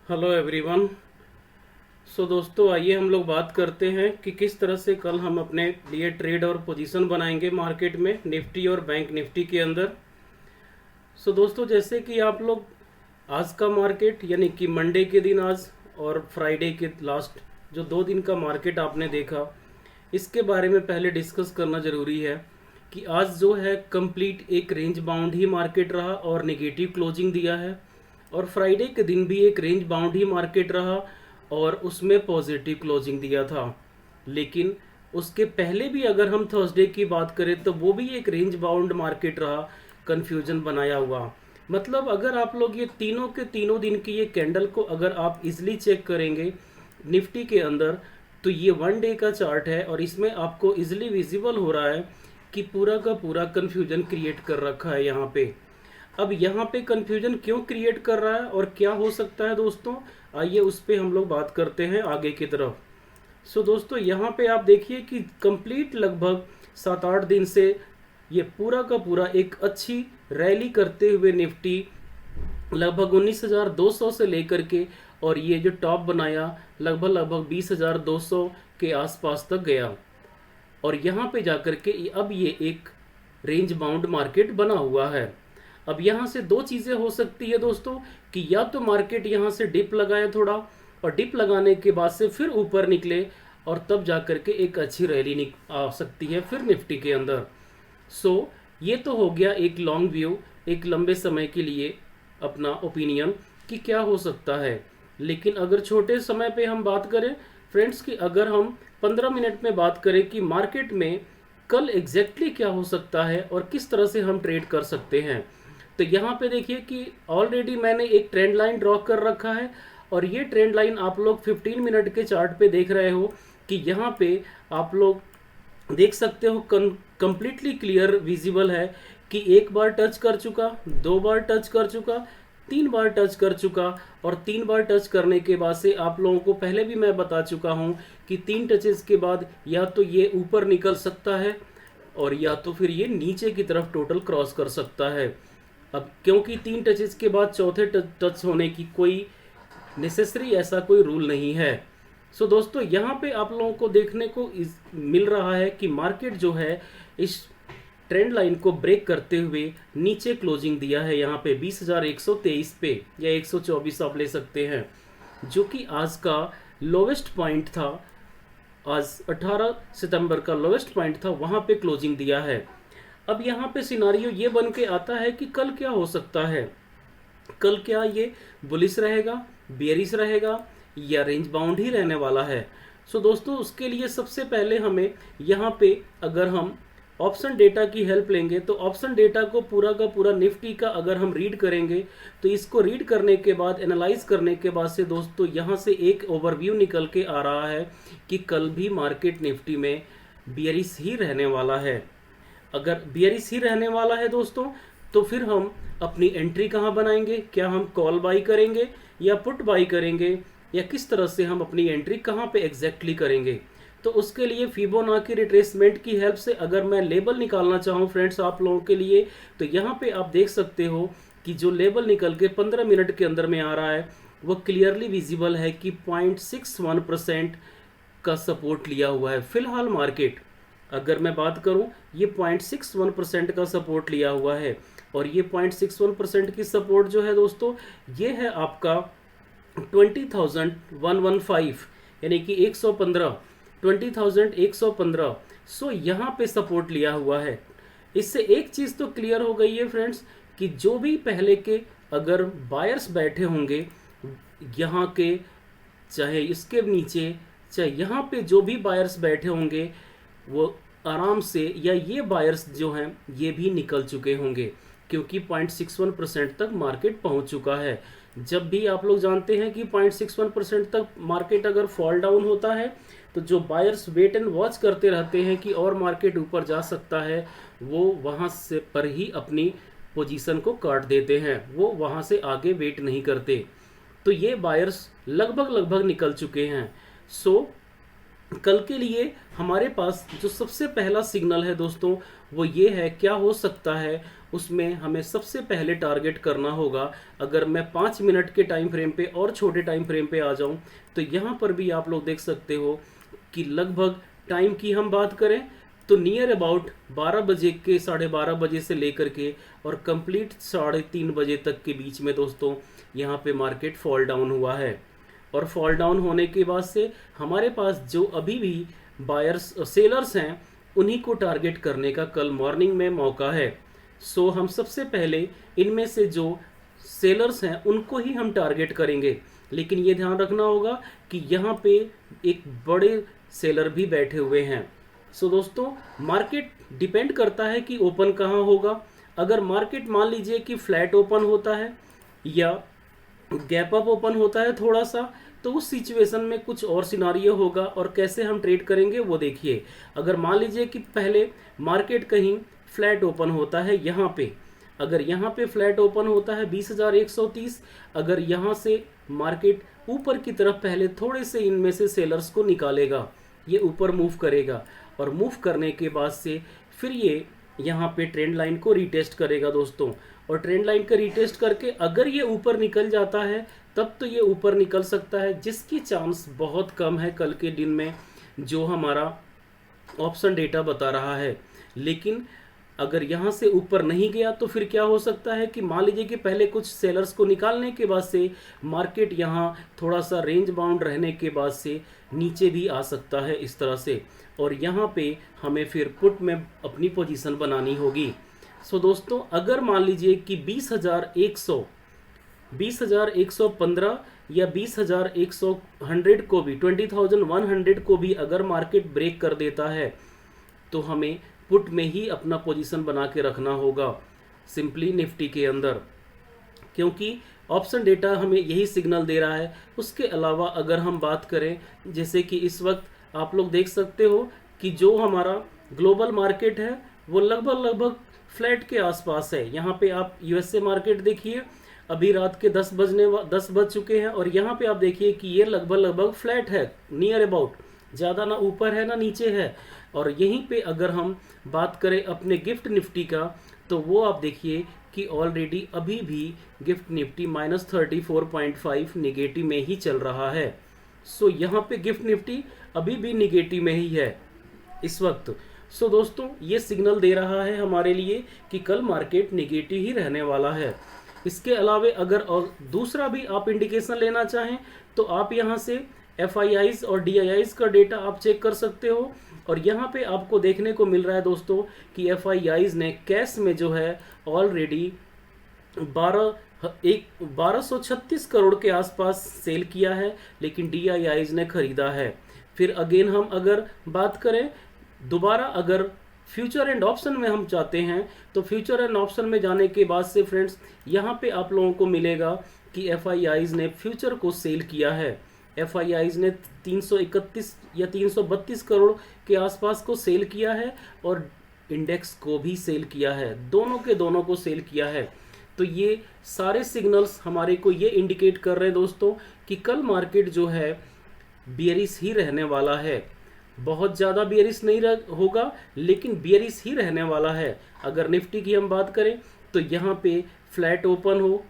Hello everyone. दोस्तों, आइए हम लोग बात करते हैं कि किस तरह से कल हम अपने लिए ट्रेड और पोजीशन बनाएंगे मार्केट में निफ्टी और बैंक निफ्टी के अंदर। दोस्तों, जैसे कि आप लोग आज का मार्केट यानी कि मंडे के दिन आज और फ्राइडे के लास्ट जो 2 दिन का मार्केट आपने देखा, इसके बारे में पहले डिस्कस करना ज़रूरी है कि आज जो है कंप्लीट एक रेंज बाउंड ही मार्केट रहा और नेगेटिव क्लोजिंग दिया है। और फ्राइडे के दिन भी एक रेंज बाउंड ही मार्केट रहा और उसमें पॉजिटिव क्लोजिंग दिया था। लेकिन उसके पहले भी अगर हम थर्सडे की बात करें तो वो भी एक रेंज बाउंड मार्केट रहा, कंफ्यूजन बनाया हुआ। मतलब अगर आप लोग ये तीनों के तीनों दिन की ये कैंडल को अगर आप इजली चेक करेंगे निफ्टी के अंदर, तो ये 1 डे का चार्ट है और इसमें आपको इजली विजिबल हो रहा है कि पूरा का पूरा कंफ्यूजन क्रिएट कर रखा है यहाँ पे। अब यहाँ पे कंफ्यूजन क्यों क्रिएट कर रहा है और क्या हो सकता है दोस्तों, आइए उस पे हम लोग बात करते हैं आगे की तरफ। दोस्तों, यहाँ पे आप देखिए कि कंप्लीट लगभग 7-8 दिन से ये पूरा का पूरा एक अच्छी रैली करते हुए निफ्टी लगभग 19,200 से लेकर के और ये जो टॉप बनाया लगभग लगभग 20,200 के आसपास तक गया। और यहाँ पे जाकर के अब ये एक रेंज बाउंड मार्केट बना हुआ है। अब यहाँ से दो चीज़ें हो सकती है दोस्तों कि या तो मार्केट यहाँ से डिप लगाए थोड़ा और डिप लगाने के बाद से फिर ऊपर निकले और तब जाकर के एक अच्छी रैली आ सकती है फिर निफ्टी के अंदर। ये तो हो गया एक लॉन्ग व्यू, एक लंबे समय के लिए अपना ओपिनियन कि क्या हो सकता है। लेकिन अगर छोटे समय पे हम बात करें फ्रेंड्स कि अगर हम 15 मिनट में बात करें कि मार्केट में कल एग्जैक्टली क्या हो सकता है और किस तरह से हम ट्रेड कर सकते हैं, तो यहाँ पे देखिए कि ऑलरेडी मैंने एक ट्रेंड लाइन ड्रॉ कर रखा है और ये ट्रेंड लाइन आप लोग 15 मिनट के चार्ट पे देख रहे हो कि यहाँ पे आप लोग देख सकते हो कंप्लीटली क्लियर विजिबल है कि एक बार टच कर चुका, 2 बार टच कर चुका, 3 बार टच कर चुका और 3 बार टच करने के बाद से आप लोगों को पहले भी मैं बता चुका हूँ कि 3 टचेस के बाद या तो ये ऊपर निकल सकता है और या तो फिर ये नीचे की तरफ टोटल क्रॉस कर सकता है। अब क्योंकि 3 टचेस के बाद चौथे टच होने की कोई नेसेसरी ऐसा कोई रूल नहीं है। दोस्तों, यहाँ पे आप लोगों को देखने को मिल रहा है कि मार्केट जो है इस ट्रेंड लाइन को ब्रेक करते हुए नीचे क्लोजिंग दिया है यहाँ पे 20,123 पे या 124 आप ले सकते हैं, जो कि आज का लोवेस्ट पॉइंट था। आज 18 सितंबर का लोवेस्ट पॉइंट था, वहाँ पे क्लोजिंग दिया है। अब यहाँ पे सिनारियो ये बन के आता है कि कल क्या हो सकता है। कल क्या ये बुलिश रहेगा, बेयरिश रहेगा या रेंज बाउंड ही रहने वाला है। दोस्तों, उसके लिए सबसे पहले हमें यहाँ पे अगर हम ऑप्शन डेटा की हेल्प लेंगे तो ऑप्शन डेटा को पूरा का पूरा निफ्टी का अगर हम रीड करेंगे तो इसको रीड करने के बाद एनालाइज करने के बाद से दोस्तों यहाँ से एक ओवरव्यू निकल के आ रहा है कि कल भी मार्केट निफ्टी में बेयरिश ही रहने वाला है। अगर बेयरिश ही रहने वाला है दोस्तों, तो फिर हम अपनी एंट्री कहाँ बनाएंगे, क्या हम कॉल बाई करेंगे या पुट बाई करेंगे या किस तरह से हम अपनी एंट्री कहाँ पे एग्जैक्टली करेंगे। तो उसके लिए फिबोनाची रिट्रेसमेंट की हेल्प से अगर मैं लेबल निकालना चाहूँ फ्रेंड्स आप लोगों के लिए, तो यहाँ पे आप देख सकते हो कि जो लेबल निकल के 15 मिनट के अंदर में आ रहा है वो क्लियरली विजिबल है कि 0.61% का सपोर्ट लिया हुआ है। फिलहाल मार्केट अगर मैं बात करूं ये 0.61% का सपोर्ट लिया हुआ है और ये 0.61% की सपोर्ट जो है दोस्तों ये है आपका 20,115 यानी कि 115, 20,115। यहाँ पे सपोर्ट लिया हुआ है। इससे एक चीज़ तो क्लियर हो गई है फ्रेंड्स कि जो भी पहले के अगर बायर्स बैठे होंगे यहाँ के, चाहे इसके नीचे चाहे यहाँ पे जो भी बायर्स बैठे होंगे वो आराम से, या ये बायर्स जो हैं ये भी निकल चुके होंगे क्योंकि 0.61% तक मार्केट पहुंच चुका है। जब भी आप लोग जानते हैं कि 0.61% तक मार्केट अगर फॉल डाउन होता है तो जो बायर्स वेट एंड वॉच करते रहते हैं कि और मार्केट ऊपर जा सकता है, वो वहाँ से पर ही अपनी पोजीशन को काट देते हैं, वो वहाँ से आगे वेट नहीं करते। तो ये बायर्स लगभग लगभग निकल चुके हैं। कल के लिए हमारे पास जो सबसे पहला सिग्नल है दोस्तों वो ये है, क्या हो सकता है उसमें हमें सबसे पहले टारगेट करना होगा। अगर मैं 5 मिनट के टाइम फ्रेम पे और छोटे टाइम फ्रेम पे आ जाऊं तो यहाँ पर भी आप लोग देख सकते हो कि लगभग टाइम की हम बात करें तो नियर अबाउट 12 बजे के 12:30 बजे से लेकर के और कंप्लीट 3:30 बजे तक के बीच में दोस्तों यहाँ पे मार्केट फॉल डाउन हुआ है। और फॉल डाउन होने के बाद से हमारे पास जो अभी भी बायर्स सेलर्स हैं उन्हीं को टारगेट करने का कल मॉर्निंग में मौका है। सो हम सबसे पहले इनमें से जो सेलर्स हैं उनको ही हम टारगेट करेंगे, लेकिन ये ध्यान रखना होगा कि यहाँ पे एक बड़े सेलर भी बैठे हुए हैं। सो दोस्तों मार्केट डिपेंड करता है कि ओपन कहाँ होगा। अगर मार्केट मान लीजिए कि फ्लैट ओपन होता है या गैप अप ओपन होता है थोड़ा सा, तो उस सिचुएशन में कुछ और सिनारियो होगा और कैसे हम ट्रेड करेंगे वो देखिए। अगर मान लीजिए कि पहले मार्केट कहीं फ्लैट ओपन होता है यहाँ पे, अगर यहाँ पे फ्लैट ओपन होता है 20,130, अगर यहाँ से मार्केट ऊपर की तरफ पहले थोड़े से इनमें से सेलर्स को निकालेगा, ये ऊपर मूव करेगा और मूव करने के बाद से फिर ये यहाँ पे ट्रेंड लाइन को रीटेस्ट करेगा दोस्तों। और ट्रेंड लाइन का रीटेस्ट करके अगर ये ऊपर निकल जाता है तब तो ये ऊपर निकल सकता है, जिसकी चांस बहुत कम है कल के दिन में जो हमारा ऑप्शन डेटा बता रहा है। लेकिन अगर यहाँ से ऊपर नहीं गया तो फिर क्या हो सकता है कि मान लीजिए कि पहले कुछ सेलर्स को निकालने के बाद से मार्केट यहाँ थोड़ा सा रेंज बाउंड रहने के बाद से नीचे भी आ सकता है इस तरह से, और यहाँ पे हमें फिर पुट में अपनी पोजीशन बनानी होगी। सो दोस्तों अगर मान लीजिए कि 20,115 या 20,100 को भी 20,100 को भी अगर मार्केट ब्रेक कर देता है तो हमें पुट में ही अपना पोजीशन बना के रखना होगा सिंपली निफ्टी के अंदर, क्योंकि ऑप्शन डेटा हमें यही सिग्नल दे रहा है। उसके अलावा अगर हम बात करें जैसे कि इस वक्त आप लोग देख सकते हो कि जो हमारा ग्लोबल मार्केट है वो लगभग फ्लैट के आसपास है। यहाँ पे आप यूएसए मार्केट देखिए, अभी रात के 10 बज चुके हैं और यहाँ पे आप देखिए कि ये लगभग फ्लैट है, नियर अबाउट, ज़्यादा ना ऊपर है ना नीचे है। और यहीं पे अगर हम बात करें अपने गिफ्ट निफ्टी का तो वो आप देखिए कि ऑलरेडी अभी भी गिफ्ट निफ्टी -34.5 निगेटिव में ही चल रहा है। सो यहाँ पे गिफ्ट निफ्टी अभी भी निगेटिव में ही है इस वक्त। सो दोस्तों ये सिग्नल दे रहा है हमारे लिए कि कल मार्केट निगेटिव ही रहने वाला है। इसके अलावा अगर और दूसरा भी आप इंडिकेशन लेना चाहें तो आप यहाँ से FIIs और DIIs का डेटा आप चेक कर सकते हो। और यहाँ पे आपको देखने को मिल रहा है दोस्तों कि FIIs ने कैश में जो है ऑलरेडी 1236 करोड़ के आसपास सेल किया है, लेकिन DIIs ने खरीदा है। फिर अगेन हम अगर बात करें दोबारा अगर फ्यूचर एंड ऑप्शन में हम चाहते हैं तो फ्यूचर एंड ऑप्शन में जाने के बाद से फ्रेंड्स यहाँ पे आप लोगों को मिलेगा कि FIIs ने फ्यूचर को सेल किया है। FIIs ने 331 या 332 करोड़ के आसपास को सेल किया है और इंडेक्स को भी सेल किया है, दोनों के दोनों को सेल किया है। तो ये सारे सिग्नल्स हमारे को ये इंडिकेट कर रहे हैं दोस्तों कि कल मार्केट जो है बियरिश ही रहने वाला है। बहुत ज़्यादा बियरिश नहीं होगा लेकिन बियरिश ही रहने वाला है। अगर निफ्टी की हम बात करें तो यहाँ पे फ्लैट ओपन हो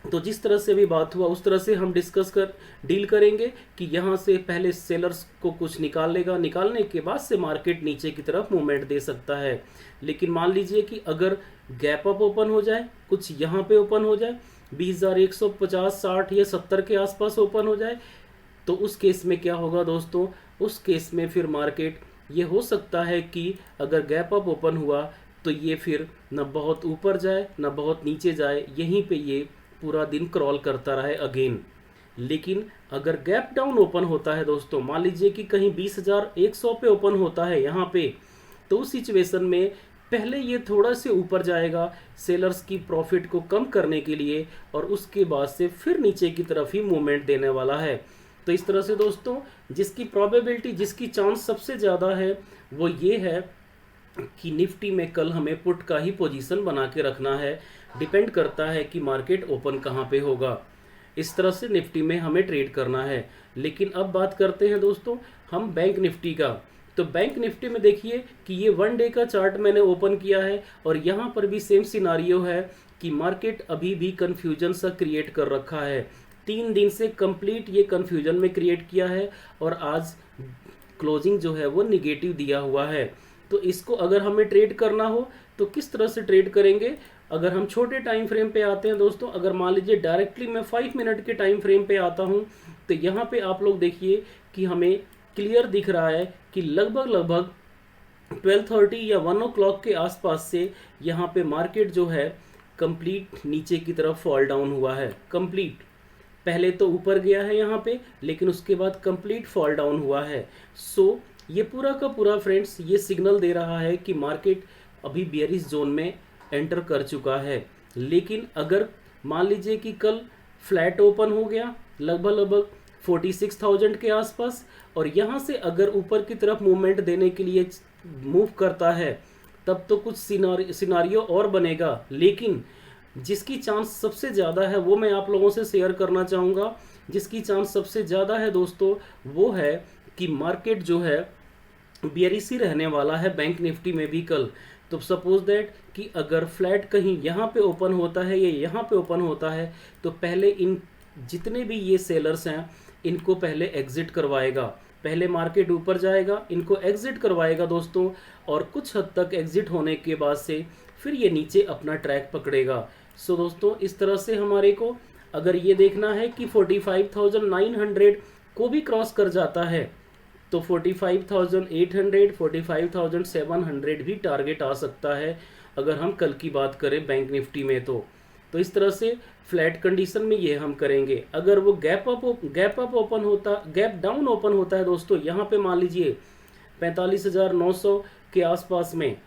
तो जिस तरह से भी बात हुआ उस तरह से हम डील करेंगे कि यहाँ से पहले सेलर्स को कुछ निकाल लेगा, निकालने के बाद से मार्केट नीचे की तरफ मूवमेंट दे सकता है। लेकिन मान लीजिए कि अगर गैप अप ओपन हो जाए, कुछ यहाँ पे ओपन हो जाए 20,150, 60 या 70 के आसपास ओपन हो जाए, तो उस केस में क्या होगा दोस्तों, उस केस में फिर मार्केट ये हो सकता है कि अगर गैप अप ओपन हुआ तो ये फिर न बहुत ऊपर जाए न बहुत नीचे जाए, यहीं पे ये पूरा दिन क्रॉल करता रहे अगेन। लेकिन अगर गैप डाउन ओपन होता है दोस्तों, मान लीजिए कि कहीं 20,100 पे ओपन होता है यहाँ पे, तो उस सिचुएशन में पहले ये थोड़ा से ऊपर जाएगा सेलर्स की प्रॉफिट को कम करने के लिए और उसके बाद से फिर नीचे की तरफ ही मूवमेंट देने वाला है। तो इस तरह से दोस्तों जिसकी प्रोबेबिलिटी, जिसकी चांस सबसे ज़्यादा है वो ये है कि निफ्टी में कल हमें पुट का ही पोजीशन बना के रखना है। डिपेंड करता है कि मार्केट ओपन कहाँ पे होगा। इस तरह से निफ्टी में हमें ट्रेड करना है। लेकिन अब बात करते हैं दोस्तों हम बैंक निफ्टी का। तो बैंक निफ्टी में देखिए कि ये 1 डे का चार्ट मैंने ओपन किया है और यहाँ पर भी सेम सिनारियो है कि मार्केट अभी भी कन्फ्यूजन सा क्रिएट कर रखा है। 3 दिन से कंप्लीट ये कन्फ्यूजन में क्रिएट किया है और आज क्लोजिंग जो है वो निगेटिव दिया हुआ है। तो इसको अगर हमें ट्रेड करना हो तो किस तरह से ट्रेड करेंगे? अगर हम छोटे टाइम फ्रेम पे आते हैं दोस्तों, अगर मान लीजिए डायरेक्टली मैं 5 मिनट के टाइम फ्रेम पे आता हूं, तो यहाँ पे आप लोग देखिए कि हमें क्लियर दिख रहा है कि लगभग 12:30 या 1 o'clock के आसपास से यहाँ पे मार्केट जो है कंप्लीट नीचे की तरफ फॉल डाउन हुआ है। कंप्लीट पहले तो ऊपर गया है यहाँ पे, लेकिन उसके बाद कंप्लीट फॉल डाउन हुआ है। सो ये पूरा का पूरा फ्रेंड्स ये सिग्नल दे रहा है कि मार्केट अभी बेयरिश जोन में एंटर कर चुका है। लेकिन अगर मान लीजिए कि कल फ्लैट ओपन हो गया लगभग 46,000 के आसपास और यहाँ से अगर ऊपर की तरफ मूवमेंट देने के लिए मूव करता है, तब तो कुछ सिनारियो और बनेगा। लेकिन जिसकी चांस सबसे ज़्यादा है वो मैं आप लोगों से शेयर करना चाहूँगा। जिसकी चांस सबसे ज़्यादा है दोस्तों वो है कि मार्केट जो है बेयरिश ही रहने वाला है बैंक निफ्टी में भी कल। तो सपोज दैट कि अगर फ्लैट कहीं यहाँ पे ओपन होता है या यहाँ पे ओपन होता है, तो पहले इन जितने भी ये सेलर्स हैं इनको पहले एग्जिट करवाएगा। पहले मार्केट ऊपर जाएगा, इनको एग्जिट करवाएगा दोस्तों, और कुछ हद तक एग्जिट होने के बाद से फिर ये नीचे अपना ट्रैक पकड़ेगा। सो दोस्तों इस तरह से हमारे को अगर ये देखना है कि 45,900 को भी क्रॉस कर जाता है तो 45,800 45,700 भी टारगेट आ सकता है अगर हम कल की बात करें बैंक निफ्टी में। तो इस तरह से फ्लैट कंडीशन में ये हम करेंगे। अगर वो गैप ओपन होता, गैप डाउन ओपन होता है दोस्तों यहाँ पे मान लीजिए 45,900 के आसपास में,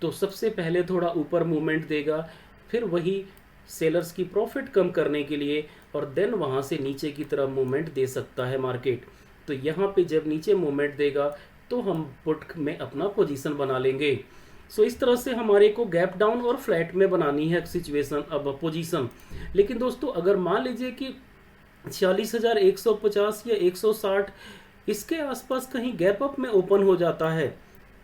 तो सबसे पहले थोड़ा ऊपर मूवमेंट देगा, फिर वही सेलर्स की प्रॉफिट कम करने के लिए और देन वहाँ से नीचे की तरफ मूवमेंट दे सकता है मार्केट। तो यहाँ पे जब नीचे मूवमेंट देगा तो हम पुट में अपना पोजीशन बना लेंगे। सो इस तरह से हमारे को गैप डाउन और फ्लैट में बनानी है सिचुएशन अब पोजीशन। लेकिन दोस्तों अगर मान लीजिए कि 46,150 या 160 इसके आसपास कहीं गैप अप में ओपन हो जाता है,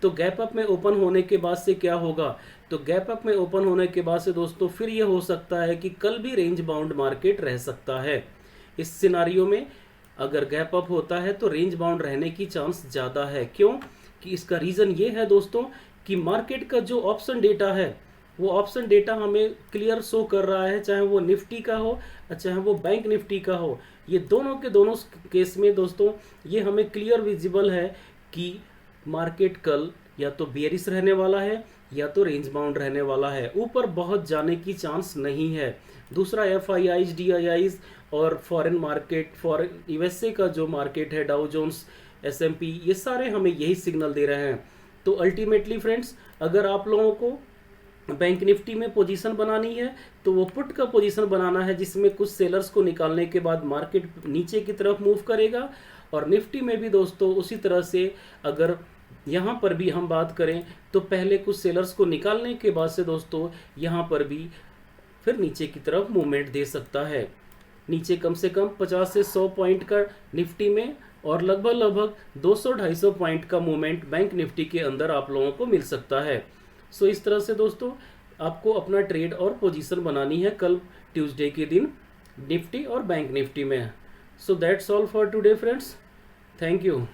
तो गैप अप में ओपन होने के बाद से क्या होगा? तो गैप अप में ओपन होने के बाद से दोस्तों फिर ये हो सकता है कि कल भी रेंज बाउंड मार्केट रह सकता है। इस सिनारियो में अगर गैप अप होता है तो रेंज बाउंड रहने की चांस ज़्यादा है। क्यों? कि इसका रीज़न ये है दोस्तों कि मार्केट का जो ऑप्शन डेटा है वो ऑप्शन डेटा हमें क्लियर शो कर रहा है, चाहे वो निफ्टी का हो चाहे वो बैंक निफ्टी का हो। ये दोनों के दोनों केस में दोस्तों ये हमें क्लियर विजिबल है कि मार्केट कल या तो बेयरिश रहने वाला है या तो रेंज बाउंड रहने वाला है, ऊपर बहुत जाने की चांस नहीं है। दूसरा FIIs DIIs और फॉरेन मार्केट, फॉरेन USA का जो मार्केट है डाउ जोन्स SMP, ये सारे हमें यही सिग्नल दे रहे हैं। तो अल्टीमेटली फ्रेंड्स अगर आप लोगों को बैंक निफ्टी में पोजीशन बनानी है तो वो पुट का पोजीशन बनाना है जिसमें कुछ सेलर्स को निकालने के बाद मार्केट नीचे की तरफ मूव करेगा। और निफ्टी में भी दोस्तों उसी तरह से अगर यहाँ पर भी हम बात करें तो पहले कुछ सेलर्स को निकालने के बाद से दोस्तों यहाँ पर भी फिर नीचे की तरफ मूवमेंट दे सकता है। नीचे कम से कम 50 से 100 पॉइंट का निफ्टी में और लगभग 200-250 पॉइंट का मूवमेंट बैंक निफ्टी के अंदर आप लोगों को मिल सकता है। सो इस तरह से दोस्तों आपको अपना ट्रेड और पोजीशन बनानी है कल ट्यूसडे के दिन निफ्टी और बैंक निफ्टी में। So that's all for today friends, thank you.